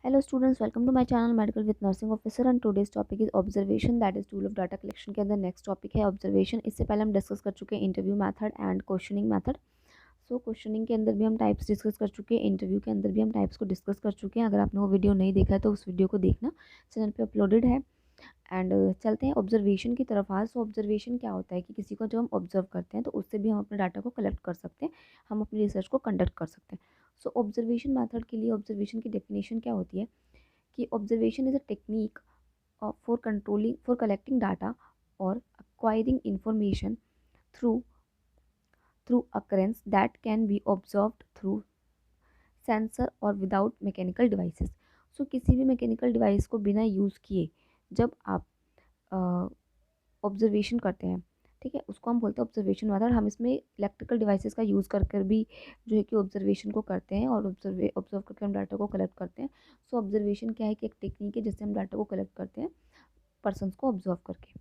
Hello students, welcome to my channel Medical with Nursing Officer and today's topic is observation that is tool of data collection के अंदर next topic है observation. इससे पहले हम discuss कर चुके हैं interview method and questioning method. So questioning के अंदर भी हम टाइप्स डिस्कस कर चुके हैं, इंटरव्यू के अंदर भी हम टाइप्स को डिस्कस कर चुके हैं। अगर आपने वो वीडियो नहीं देखा है तो उस वीडियो को देखना, चैनल पे अपलोडेड है। एंड चलते हैं ऑब्जर्वेशन की तरफ। आज ऑब्जर्वेशन क्या होता है कि किसी को जब हम ऑब्जर्व करते हैं तो उससे भी हम अपने डाटा को कलेक्ट कर सकते हैं, हम अपनी रिसर्च को कंडक्ट कर सकते हैं। सो ऑब्जर्वेशन मेथड के लिए ऑब्जर्वेशन की डेफिनेशन क्या होती है कि observation is a technique for collecting data or acquiring information through occurrence that can be observed through sensor और विदाउट मैकेनिकल डिवाइसेस। सो किसी भी मैकेनिकल डिवाइस को बिना यूज़ किए जब आप ऑब्जर्वेशन करते हैं, ठीक है, उसको हम बोलते हैं ऑब्जर्वेशन मेथड। हम इसमें इलेक्ट्रिकल डिवाइसेस का यूज़ कर कर भी जो है कि ऑब्जर्वेशन को करते हैं और ऑब्जर्व करके हम डाटा को कलेक्ट करते हैं। सो ऑब्जर्वेशन क्या है कि एक टेक्निक है जिससे हम डाटा को कलेक्ट करते हैं पर्सन्स को ऑब्जर्व करके।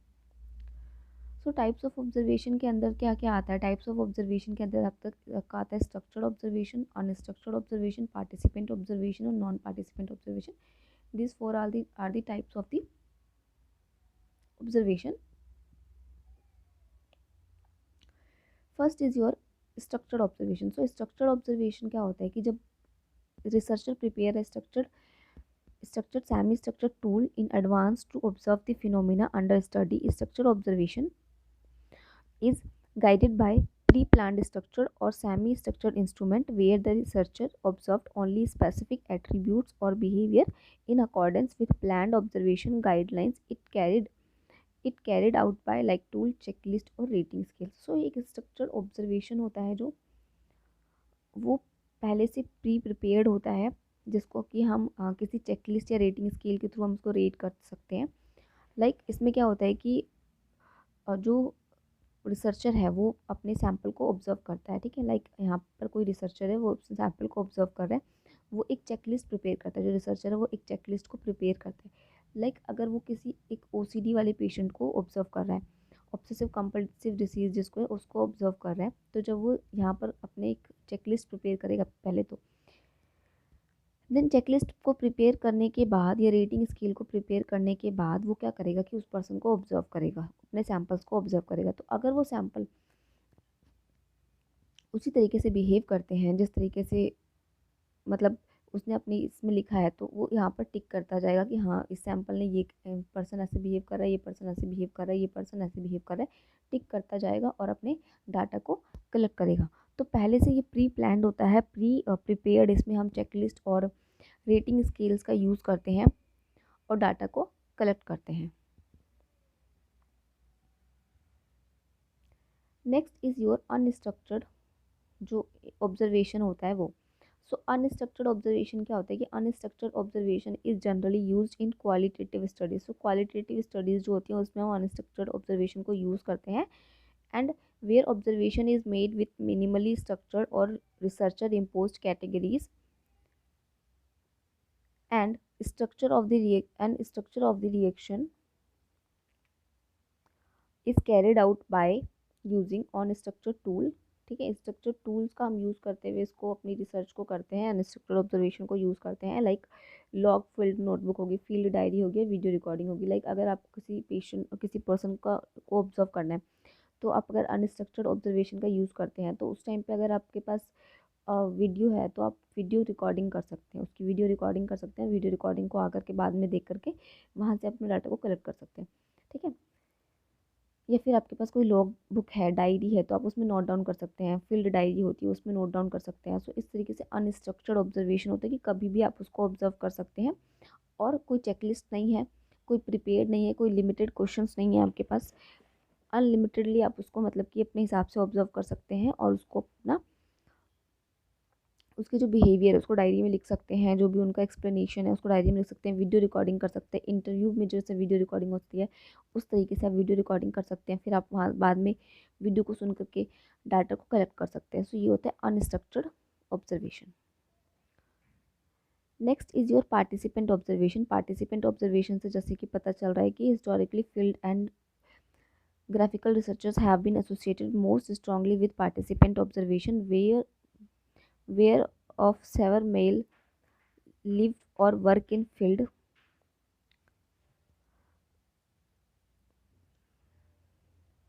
सो टाइप्स ऑफ ऑब्जर्वेशन के अंदर क्या क्या आता है? टाइप्स ऑफ ऑब्जर्वेशन के अंदर अब तक आता है structured observation, unstructured observation, participant observation और non participant observation. This four are the types of the observation. First is your structured observation. So structured observation क्या होता है कि जब रिसर्चर प्रिपेयर है structured semi structured tool in advance to observe the phenomena under study. Structured observation is guided by pre-planned structured or semi-structured instrument where the researcher observed only specific attributes or behavior in accordance with planned observation guidelines. It carried out by like tool, checklist और rating scale. So एक structured observation होता है जो वो पहले से pre prepared होता है, जिसको कि हम किसी चेकलिस्ट या रेटिंग स्केल के थ्रू हम उसको रेट कर सकते हैं। इसमें क्या होता है कि जो रिसर्चर है वो अपने सैम्पल को ऑब्जर्व करता है, ठीक है। यहाँ पर कोई रिसर्चर है, वो सैम्पल को ऑब्जर्व कर रहा है, वो एक चेकलिस्ट प्रिपेयर करता है। जो रिसर्चर है वो एक चेकलिस्ट को प्रिपेयर करता है। अगर वो किसी एक ओसीडी वाले पेशेंट को ऑब्जर्व कर रहा है, ऑब्सेसिव कंपल्सिव डिसीज जिसको है, उसको ऑब्जर्व कर रहा है, तो जब वो यहाँ पर अपने एक चेकलिस्ट प्रिपेयर करेगा पहले, तो देन चेकलिस्ट को प्रिपेयर करने के बाद या रेटिंग स्केल को प्रिपेयर करने के बाद वो क्या करेगा कि उस पर्सन को ऑब्जर्व करेगा, अपने सैम्पल्स को ऑब्जर्व करेगा। तो अगर वो सैम्पल उसी तरीके से बिहेव करते हैं जिस तरीके से मतलब उसने अपनी इसमें लिखा है, तो वो यहाँ पर टिक करता जाएगा कि हाँ इस सैम्पल ने ये पर्सन ऐसे बिहेव कर रहा है, ये पर्सन ऐसे बिहेव कर रहा है, ये पर्सन ऐसे बिहेव कर रहा है, टिक करता जाएगा और अपने डाटा को कलेक्ट करेगा। तो पहले से ये प्री प्लान्ड होता है, प्री प्रिपेयर्ड। इसमें हम चेकलिस्ट और रेटिंग स्केल्स का यूज़ करते हैं और डाटा को कलेक्ट करते हैं। नेक्स्ट इज़ योर अनस्ट्रक्चर्ड जो ऑब्जर्वेशन होता है वो। सो अनस्ट्रक्चर्ड ऑब्जर्वेशन क्या होता है कि unstructured observation is generally used in qualitative studies. So qualitative studies जो होती हैं उसमें हम अनस्ट्रक्चर्ड ऑब्जर्वेशन को यूज़ करते हैं। And where observation is made with minimally structured और researcher imposed categories and structure of the reaction is carried out by using unstructured tool, ठीक है। स्ट्रक्चर्ड टूल्स का हम यूज़ करते हुए इसको अपनी रिसर्च को करते हैं, अनस्ट्रक्चर्ड ऑब्जर्वेशन को यूज़ करते हैं। लॉग फील्ड नोटबुक होगी, फील्ड डायरी होगी, वीडियो रिकॉर्डिंग होगी। अगर आप किसी पर्सन का को ऑब्जर्व करना है, तो आप अगर अनस्ट्रक्चर्ड ऑब्जर्वेशन का यूज़ करते हैं तो उस टाइम पे अगर आपके पास वीडियो है तो आप वीडियो रिकॉर्डिंग कर सकते हैं, उसकी वीडियो रिकॉर्डिंग कर सकते हैं। वीडियो रिकॉर्डिंग को आकर के बाद में देख करके वहाँ से अपने डाटा को कलेक्ट कर सकते हैं, ठीक है। या फिर आपके पास कोई लॉग बुक है, डायरी है, तो आप उसमें नोट डाउन कर सकते हैं। फील्ड डायरी होती है उसमें नोट डाउन कर सकते हैं। सो इस तरीके से अनस्ट्रक्चर्ड ऑब्जर्वेशन होता है कि कभी भी आप उसको ऑब्जर्व कर सकते हैं और कोई चेकलिस्ट नहीं है, कोई प्रिपेयर्ड नहीं है, कोई लिमिटेड क्वेश्चंस नहीं है आपके पास। अनलिमिटेडली आप उसको मतलब कि अपने हिसाब से ऑब्जर्व कर सकते हैं और उसको अपना उसके जो बिहेवियर है उसको डायरी में लिख सकते हैं, जो भी उनका एक्सप्लेनेशन है उसको डायरी में लिख सकते हैं। वीडियो रिकॉर्डिंग कर सकते हैं, इंटरव्यू में जैसे वीडियो रिकॉर्डिंग होती है उस तरीके से आप वीडियो रिकॉर्डिंग कर सकते हैं। फिर आप वहाँ बाद में वीडियो को सुन करके डाटा को कलेक्ट कर सकते हैं। सो ये होता है unstructured observation. Next is your participant observation. Participant observation से जैसे कि पता चल रहा है कि historically field and graphical researchers have been associated most strongly with participant observation where of several male live or work in field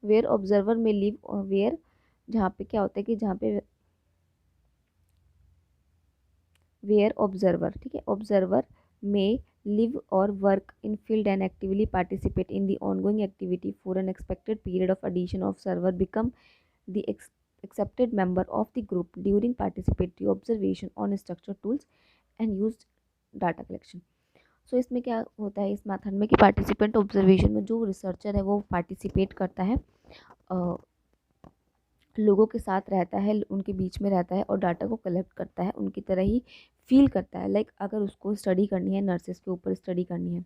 where observer may live or where, जहाँ पे क्या होता है कि जहाँ पे where observer, ठीक है, observer may live or work in field and actively participate in the ongoing activity for an expected period of addition of server become the accepted member of the group during participatory observation on structured tools and used data collection. सो इसमें क्या होता है इस method में कि participant observation में जो researcher है वो पार्टिसिपेट करता है, लोगों के साथ रहता है, उनके बीच में रहता है और डाटा को कलेक्ट करता है, उनकी तरह ही फील करता है। लाइक अगर उसको स्टडी करनी है, नर्सेस के ऊपर स्टडी करनी है,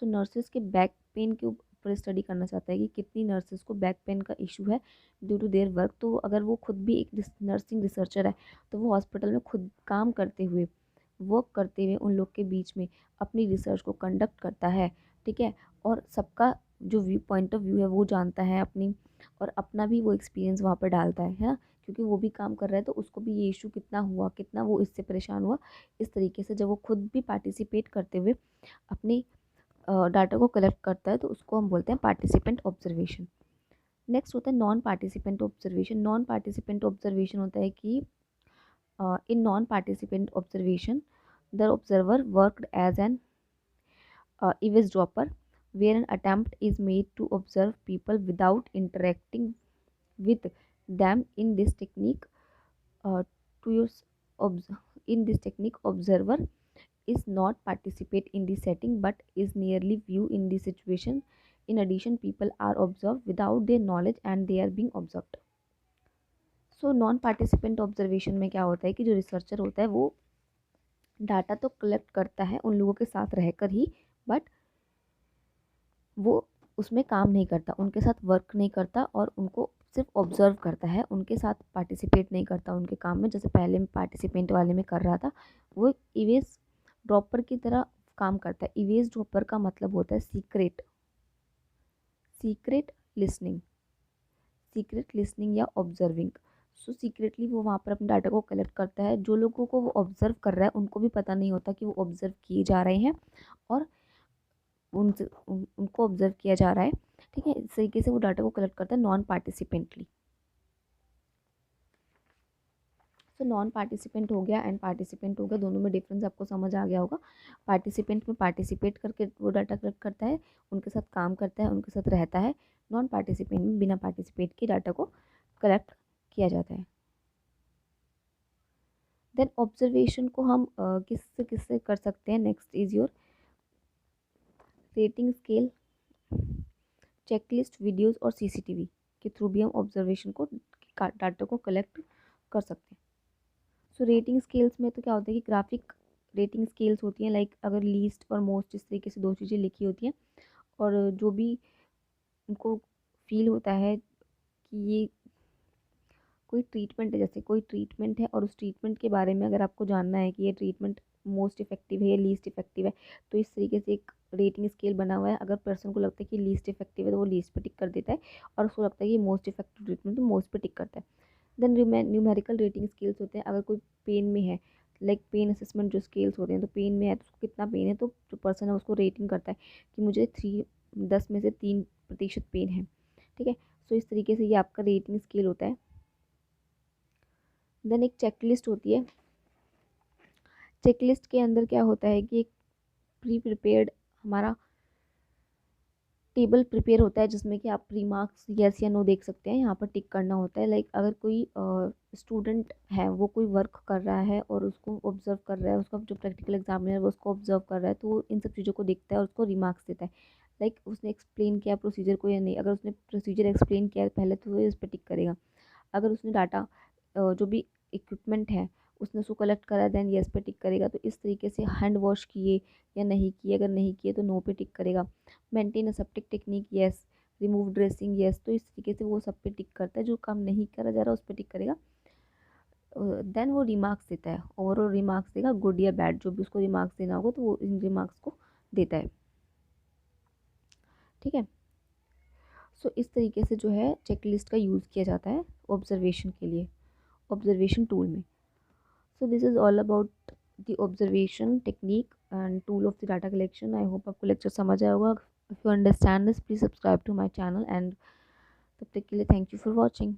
सो नर्सेस के बैक पेन के ऊपर स्टडी करना चाहता है कि कितनी नर्सेस को बैक पेन का इशू है ड्यू टू देयर वर्क। तो अगर वो खुद भी एक नर्सिंग रिसर्चर है तो वो हॉस्पिटल में खुद काम करते हुए, वर्क करते हुए उन लोग के बीच में अपनी रिसर्च को कंडक्ट करता है, ठीक है, और सबका जो व्यू पॉइंट ऑफ व्यू है वो जानता है अपनी, और अपना भी वो एक्सपीरियंस वहाँ पर डालता है ना, क्योंकि वो भी काम कर रहा है तो उसको भी ये इशू कितना हुआ, कितना वो इससे परेशान हुआ। इस तरीके से जब वो खुद भी पार्टिसिपेट करते हुए अपनी डाटा को कलेक्ट करता है तो उसको हम बोलते हैं पार्टिसिपेंट ऑब्जर्वेशन। नेक्स्ट होता है non participant observation. Non participant observation होता है कि in non participant observation the observer worked as an eavesdropper where an attempt is made to observe people without interacting with them. In this technique, to use in this technique, observer is not participate in the setting but is nearly view in the situation. In addition, people are observed without their knowledge and they are being observed. So non participant observation में क्या होता है कि जो researcher होता है वो data तो कलेक्ट करता है उन लोगों के साथ रहकर ही, बट वो उसमें काम नहीं करता, उनके साथ वर्क नहीं करता और उनको सिर्फ ऑब्जर्व करता है, उनके साथ पार्टिसिपेट नहीं करता उनके काम में, जैसे पहले में पार्टिसिपेंट वाले में कर रहा था। वो इवेज ड्रॉपर की तरह काम करता है। इवेज ड्रॉपर का मतलब होता है सीक्रेट, लिसनिंग, सीक्रेट लिसनिंग या ऑब्जर्विंग। सो सीक्रेटली वो वहाँ पर अपने डाटा को कलेक्ट करता है, जो लोगों को वो ऑब्जर्व कर रहा है उनको भी पता नहीं होता कि वो ऑब्जर्व किए जा रहे हैं और उनको ऑब्जर्व किया जा रहा है, ठीक है। इस तरीके से वो डाटा को कलेक्ट करता है नॉन पार्टिसिपेंटली। सो नॉन पार्टिसिपेंट हो गया एंड पार्टिसिपेंट हो गया, दोनों में डिफरेंस आपको समझ आ गया होगा। पार्टिसिपेंट में पार्टिसिपेट करके वो डाटा कलेक्ट करता है, उनके साथ काम करता है, उनके साथ रहता है। नॉन पार्टिसिपेंट में बिना पार्टिसिपेट के डाटा को कलेक्ट किया जाता है। देन ऑब्जर्वेशन को हम किससे किससे कर सकते हैं। Next is your rating scale, checklist, videos और सीसीटीवी के थ्रू भी हम ऑब्जर्वेशन को, डाटा को कलेक्ट कर सकते हैं। सो रेटिंग स्केल्स में तो क्या होता है कि ग्राफिक रेटिंग स्केल्स होती हैं, लाइक अगर लीस्ट और मोस्ट इस तरीके से दो चीज़ें लिखी होती हैं, और जो भी उनको फील होता है कि ये कोई ट्रीटमेंट है, जैसे कोई ट्रीटमेंट है और उस ट्रीटमेंट के बारे में अगर आपको जानना है कि ये ट्रीटमेंट मोस्ट इफेक्टिव है या लीस्ट इफेक्टिव है, तो इस तरीके से एक रेटिंग स्केल बना हुआ है। अगर पर्सन को लगता है कि लीस्ट इफेक्टिव है तो वो लीस्ट पे टिक कर देता है, और उसको लगता है कि मोस्ट इफेक्टिव ट्रीटमेंट तो मोस्ट पे टिक करता है। देन न्यूमेरिकल रेटिंग स्केल्स होते हैं। अगर कोई पेन में है, लाइक पेन असेसमेंट जो स्केल्स होते हैं, तो पेन में है तो उसको कितना पेन है, तो जो पर्सन है उसको रेटिंग करता है कि मुझे 10 में से 3% पेन है, ठीक है। सो इस तरीके से ये आपका रेटिंग स्केल होता है। देन एक चेकलिस्ट होती है। चेकलिस्ट के अंदर क्या होता है कि एक प्री प्रिपेयर्ड हमारा टेबल प्रिपेयर होता है जिसमें कि आप रिमार्क्स यस या नो देख सकते हैं, यहाँ पर टिक करना होता है। लाइक अगर कोई स्टूडेंट है वो कोई वर्क कर रहा है और उसको ऑब्जर्व कर रहा है, उसका जो प्रैक्टिकल एग्जामिनर है वो उसको ऑब्जर्व कर रहा है, तो वो इन सब चीज़ों को देखता है और उसको रिमार्क्स देता है। लाइक उसने एक्सप्लेन किया प्रोसीजर को या नहीं, अगर उसने प्रोसीजर एक्सप्लेन किया पहले तो वो इस पर टिक करेगा। अगर उसने डाटा जो भी इक्विपमेंट है उसने उसको कलेक्ट करा, देन येस पे टिक करेगा। तो इस तरीके से हैंड वॉश किए या नहीं किए, अगर नहीं किए तो नो पे टिक करेगा। Maintain aseptic technique, yes. Remove dressing, yes. तो इस तरीके से वो सब पे टिक करता है, जो काम नहीं करा जा रहा उस पर टिक करेगा। देन वो रिमार्क्स देता है, ओवरऑल रिमार्क्स देगा, गुड या बैड, जो भी उसको रिमार्क्स देना होगा तो वो इन रिमार्क्स को देता है, ठीक है। सो इस तरीके से जो है चेकलिस्ट का यूज़ किया जाता है ऑब्जर्वेशन के लिए, ऑब्जर्वेशन टूल में। So this is all about the observation technique and tool of the data collection. I hope आपको लेक्चर समझ आया होगा। If you understand this please subscribe to my channel and तब तक के लिए थैंक यू फॉर वॉचिंग।